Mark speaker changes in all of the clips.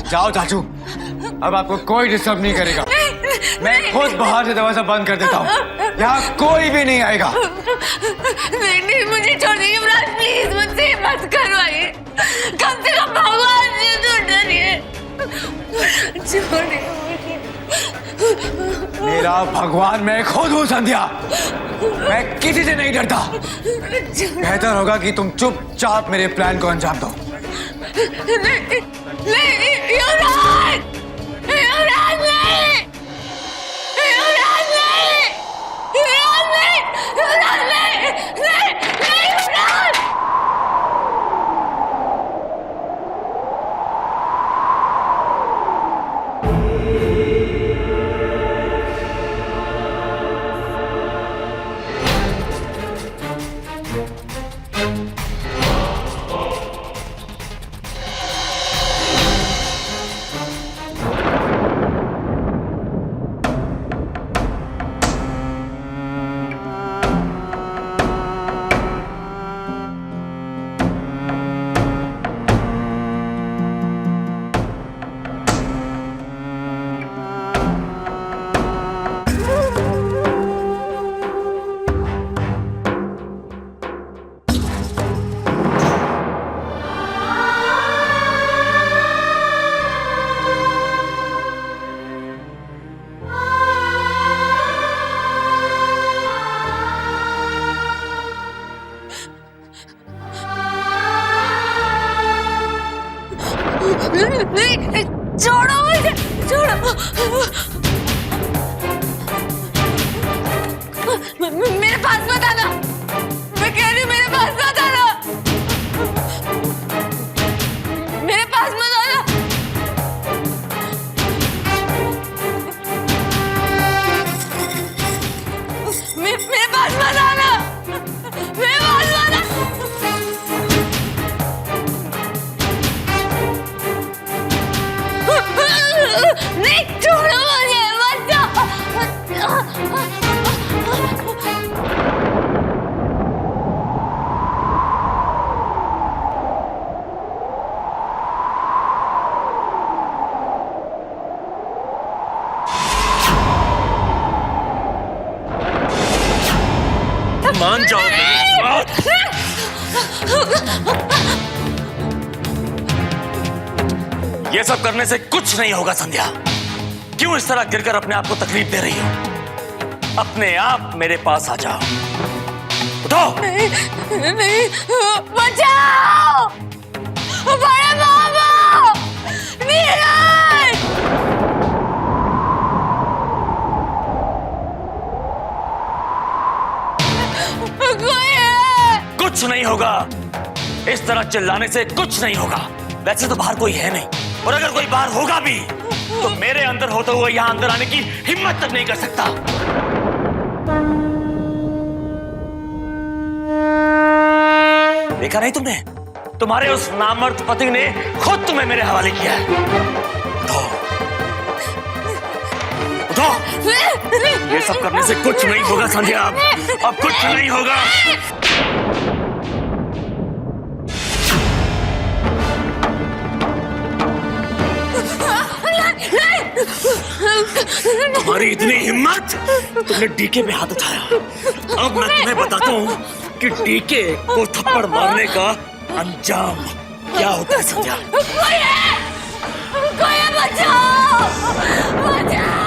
Speaker 1: जाओ चाचू, अब आपको कोई डिस्टर्ब नहीं करेगा। मैं खुद बाहर से दरवाजा बंद कर देता हूँ, यहाँ कोई भी नहीं आएगा।
Speaker 2: नहीं नहीं, मुझे छोड़ दीजिए युवराज, प्लीज मुझसे मत करवाइए। कम से कम भगवान से तो डरिए, छोड़िए।
Speaker 1: मेरा भगवान मैं खुद हूँ संध्या, मैं किसी से नहीं डरता। बेहतर होगा कि तुम चुपचाप मेरे प्लान को अंजाम दो।
Speaker 2: नहीं नहीं युवराज, युवराज नहीं, युवराज नहीं, युवराज नहीं, युवराज नहीं, नहीं नहीं युवराज। नहीं, छोड़ो मुझे, छोड़ो। मेरे पास मत आना, मैं कह रही हूँ मेरे पास मत आना, मेरे पास मत आना। मेरे पास मत आना, मेरे पास मत आना। नहीं, छोड़ो मुझे, मत जाओ।
Speaker 3: मान जाओ मेरी बात। ये सब करने से कुछ नहीं होगा संध्या। क्यों इस तरह गिरकर अपने आप को तकलीफ दे रही हो? अपने आप मेरे पास आ जाओ, उठो।
Speaker 2: नहीं, नहीं, बचाओ, बड़े बाबा, नीरज। कोई है?
Speaker 3: कुछ नहीं होगा, इस तरह चिल्लाने से कुछ नहीं होगा। वैसे तो बाहर कोई है नहीं, और अगर कोई बाहर होगा भी तो मेरे अंदर होते हुए यहाँ अंदर आने की हिम्मत तक नहीं कर सकता। देखा नहीं तुमने? तुम्हारे उस नामर्द पति ने खुद तुम्हें मेरे हवाले किया है। उठो, उठो। ये सब करने से कुछ नहीं होगा संध्या, अब कुछ नहीं होगा। तुम्हारी इतनी हिम्मत, तुमने डीके पे हाथ उठाया। अब मैं तुम्हें बताता हूँ कि डीके को थप्पड़ मारने का अंजाम क्या होता है संध्या।
Speaker 2: कोई है, बचाओ, बचाओ।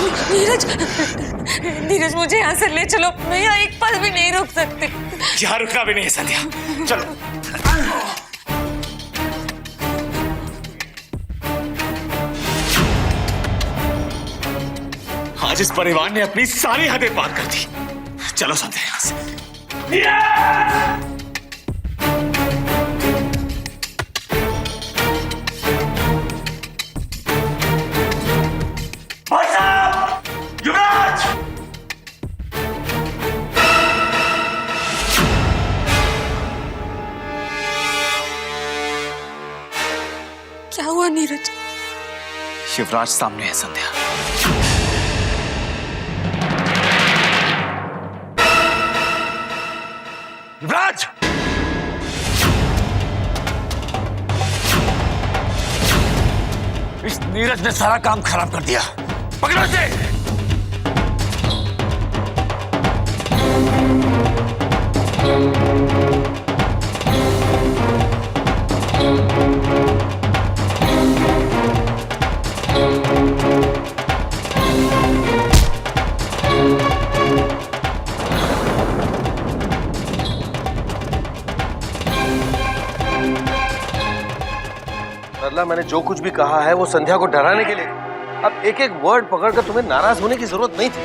Speaker 2: नीरज, नीरज मुझे यहाँ से ले चलो, मैं यहाँ एक पल भी नहीं रुक सकती।
Speaker 3: यहाँ रुकना भी नहीं है संध्या, चलो। आज इस परिवार ने अपनी सारी हदें पार कर दी। चलो संध्या यहाँ से। युवराज!
Speaker 2: क्या हुआ नीरज?
Speaker 1: शिवराज सामने है संध्या। युवराज! इस नीरज ने सारा काम खराब कर दिया। पकड़ो इसे।
Speaker 4: सरला, मैंने जो कुछ भी कहा है वो संध्या को डराने के लिए। अब एक एक वर्ड पकड़कर तुम्हें नाराज होने की जरूरत नहीं थी।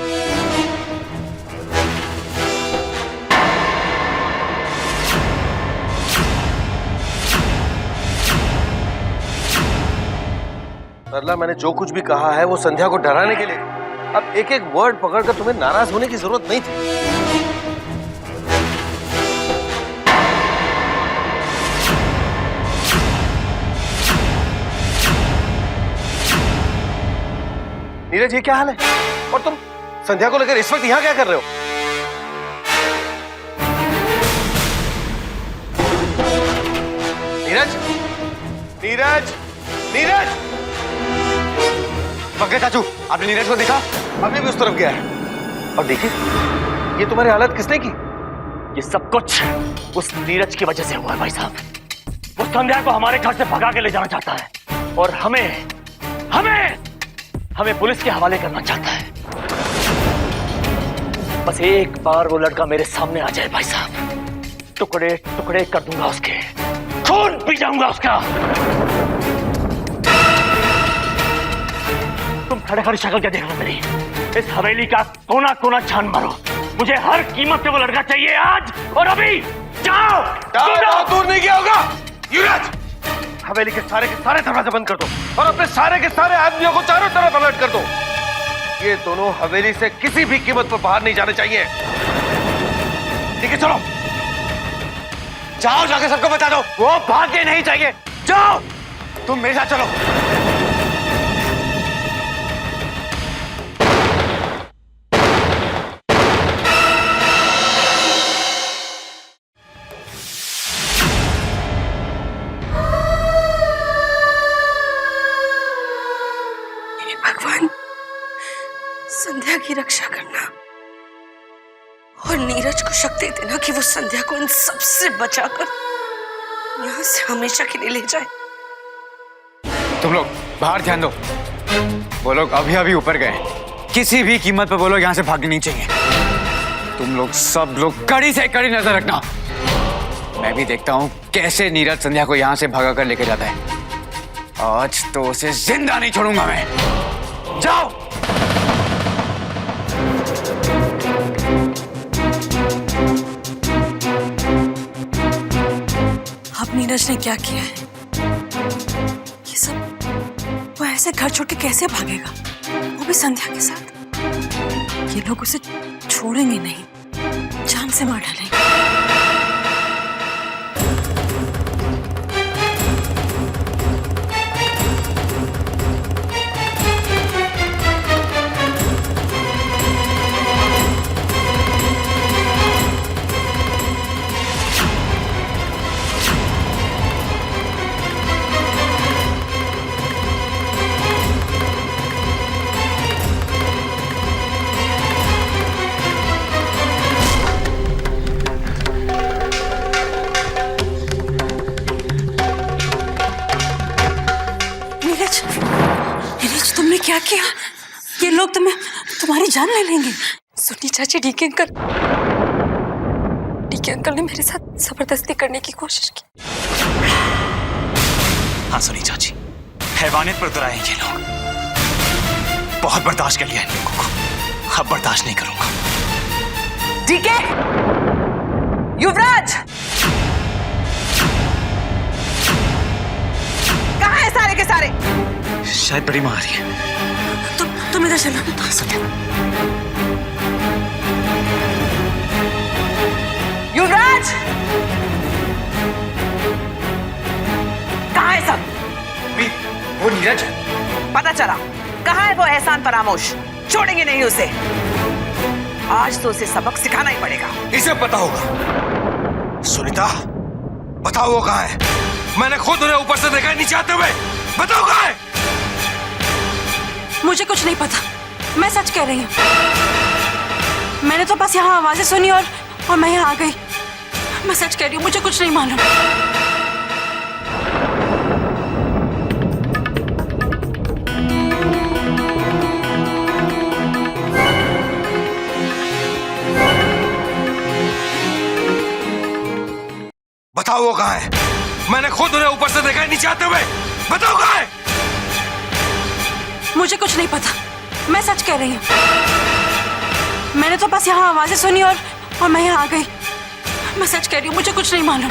Speaker 4: सरला, मैंने जो कुछ भी कहा है वो संध्या को डराने के लिए। अब एक एक वर्ड पकड़कर तुम्हें नाराज होने की जरूरत नहीं थी। नीरज, ये क्या हाल है? और तुम संध्या को लेकर इस वक्त यहां क्या कर रहे हो? नीरज, नीरज, नीरज!
Speaker 1: पकड़े चाचू, आपने नीरज को देखा?
Speaker 4: अभी भी उस तरफ गया है। और देखिए, ये तुम्हारी हालत किसने की?
Speaker 3: ये सब कुछ उस नीरज की वजह से हुआ है भाई साहब। वो संध्या को हमारे घर से भगा के ले जाना चाहता है और हमें हमें हमें पुलिस के हवाले करना चाहता है। बस एक बार वो लड़का मेरे सामने आ जाए भाई साहब, टुकड़े टुकड़े कर दूंगा उसके, खून पी जाऊंगा उसका। तुम खड़े खड़ी शक्ल क्या देख रहे हो मेरी? इस हवेली का कोना कोना छान मारो, मुझे हर कीमत पे वो लड़का चाहिए आज और अभी। जाओ,
Speaker 4: दूर नहीं गया होगा। युवराज, हवेली के सारे दरवाजे बंद कर दो और अपने सारे के सारे आदमियों को चारों तरफ अलर्ट कर दो। ये दोनों हवेली से किसी भी कीमत पर बाहर नहीं जाने चाहिए। ठीक है, चलो
Speaker 1: जाओ, जाके सबको बता दो वो भागे नहीं चाहिए। जाओ, तुम मेरे साथ चलो।
Speaker 2: भगवान, संध्या की रक्षा करना और नीरज को शक्ति देना कि वो संध्या को इन सबसे बचाकर यहाँ से हमेशा के लिए ले जाए।
Speaker 1: तुम लोग बाहर ध्यान दो। वो लोग अभी अभी ऊपर गए, किसी भी कीमत पर वो लोग यहाँ से भागने नहीं चाहिए। तुम लोग सब लोग कड़ी से कड़ी नजर रखना। मैं भी देखता हूँ कैसे नीरज संध्या को यहाँ से भगा कर लेके जाता है। आज तो उसे जिंदा नहीं छोड़ूंगा मैं। जाओ।
Speaker 2: अब नीरज ने क्या किया है? ये सब वो ऐसे घर छोड़ के कैसे भागेगा, वो भी संध्या के साथ? ये लोग उसे छोड़ेंगे नहीं, जान से मार डालेंगे। क्या किया? ये लोग तुम्हारी जान ले लेंगे। सुनी चाची, डीके अंकल ने मेरे साथ जबरदस्ती करने की कोशिश की।
Speaker 3: हाँ सुनी चाची, हैवानियत पर उतर आए ये लोग। बहुत बर्दाश्त कर लिया इन लोगों को, अब बर्दाश्त नहीं करूंगा।
Speaker 5: डीके, युवराज, कहाँ है सारे के सारे?
Speaker 3: शायद बड़ी माँ आ रही है।
Speaker 2: तुम इधर चलो।
Speaker 5: युवराज, कहाँ है सब?
Speaker 1: वो नीरज है।
Speaker 5: पता चला। कहाँ है वो एहसान फरामोश? छोड़ेंगे नहीं उसे। आज तो उसे सबक सिखाना ही पड़ेगा।
Speaker 4: इसे पता होगा। सुनीता, बताओ वो कहाँ है? मैंने खुद उन्हें ऊपर से देखा नीचे आते हुए। बताओ कहाँ है?
Speaker 2: मुझे कुछ नहीं पता, मैं सच कह रही हूँ। मैंने तो बस यहाँ आवाजें सुनी और मैं यहाँ आ गई। मैं सच कह रही हूँ, मुझे कुछ नहीं मालूम।
Speaker 4: बताओ वो कहाँ है? मैंने खुद उन्हें ऊपर से देखा नीचे आते हुए। बताओ कहाँ है?
Speaker 2: मुझे कुछ नहीं पता, मैं सच कह रही हूँ। मैंने तो बस यहाँ आवाजें सुनी और मैं यहाँ आ गई। मैं सच कह रही हूँ, मुझे कुछ नहीं मालूम।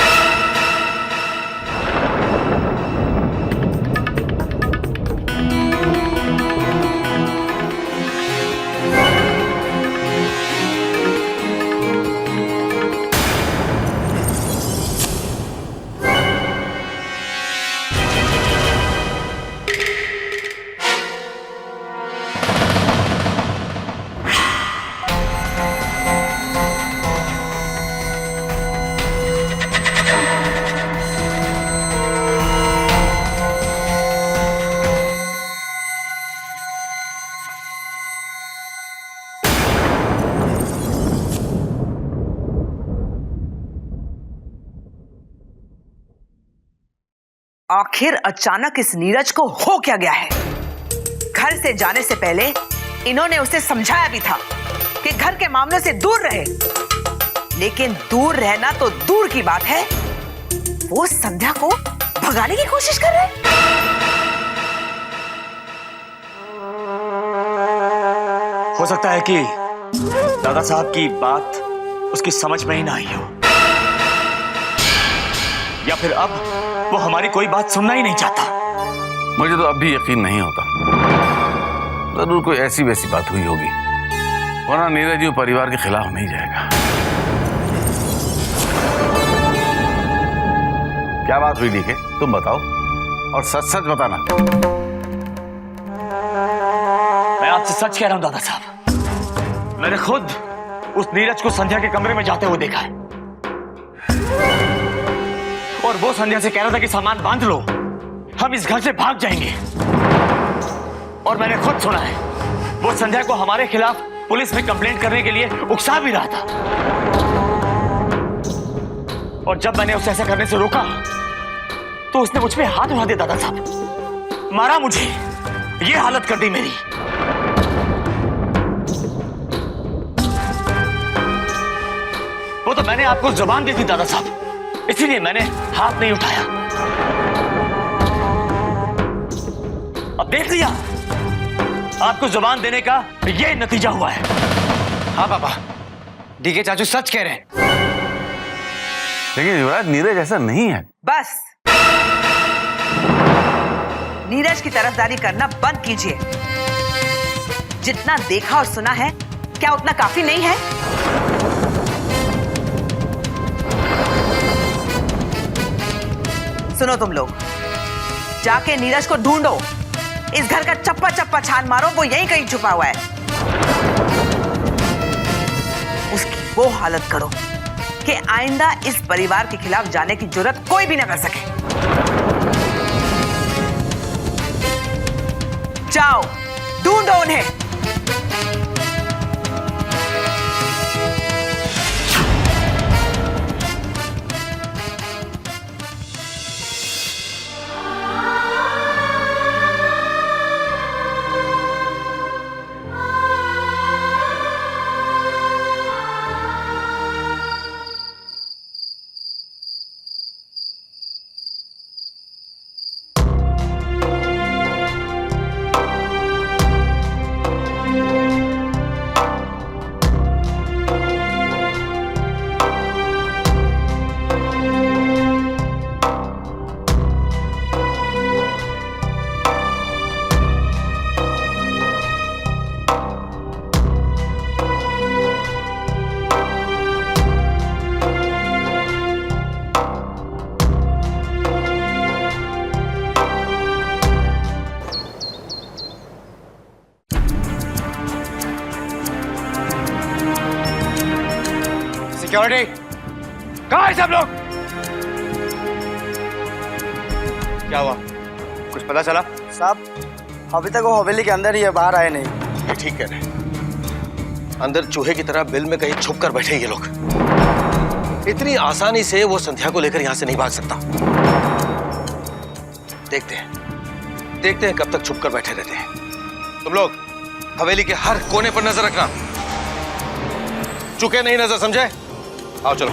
Speaker 5: आखिर अचानक इस नीरज को हो क्या गया है? घर से जाने से पहले इन्होंने उसे समझाया भी था कि घर के मामलों से दूर रहे, लेकिन दूर रहना तो दूर की बात है, वो संध्या को भगाने की कोशिश कर रहे हैं।
Speaker 3: हो सकता है कि दादा साहब की बात उसकी समझ में ही ना आई हो, या फिर अब वो हमारी कोई बात सुनना ही नहीं चाहता।
Speaker 6: मुझे तो अब भी यकीन नहीं होता। जरूर कोई ऐसी वैसी बात हुई होगी, वरना नीरज जी परिवार के खिलाफ नहीं जाएगा। क्या बात हुई डीके, तुम बताओ और सच सच बताना।
Speaker 3: मैं आपसे सच कह रहा हूं दादा साहब, मैंने खुद उस नीरज को संध्या के कमरे में जाते हुए देखा है, और वो संध्या से कह रहा था कि सामान बांध लो, हम इस घर से भाग जाएंगे। और मैंने खुद सुना है वो संध्या को हमारे खिलाफ पुलिस में कंप्लेंट करने के लिए उकसा भी रहा था। और जब मैंने उसे ऐसा करने से रोका तो उसने मुझ पे हाथ उठा दिया दादा साहब, मारा मुझे, ये हालत कर दी मेरी। वो तो मैंने आपको जुबान दी थी दादा साहब, इसीलिए मैंने हाथ नहीं उठाया। अब देख लिया, आपको जुबान देने का ये नतीजा हुआ है।
Speaker 1: हाँ पापा, डीके चाचू सच कह रहे हैं।
Speaker 6: लेकिन युवराज, नीरज ऐसा नहीं है।
Speaker 5: बस नीरज की तरफदारी करना बंद कीजिए। जितना देखा और सुना है, क्या उतना काफी नहीं है? सुनो तुम लोग, जाके नीरज को ढूंढो, इस घर का चप्पा चप्पा छान मारो, वो यहीं कहीं छुपा हुआ है। उसकी वो हालत करो कि आइंदा इस परिवार के खिलाफ जाने की जुर्रत कोई भी ना कर सके। जाओ, ढूंढो उन्हें।
Speaker 1: सिक्योरिटी, कहाँ है सब लोग? क्या हुआ, कुछ पता चला?
Speaker 7: साहब अभी तक वो हवेली के अंदर ही है, बाहर आए नहीं।
Speaker 4: ये ठीक कह रहे हैं। अंदर चूहे की तरह बिल में कहीं छुप कर बैठे ये लोग। इतनी आसानी से वो संध्या को लेकर यहां से नहीं भाग सकता। देखते हैं कब तक छुप कर बैठे रहते हैं। तुम लोग हवेली के हर कोने पर नजर रखना, चुके नहीं नजर, समझे? आओ चलो।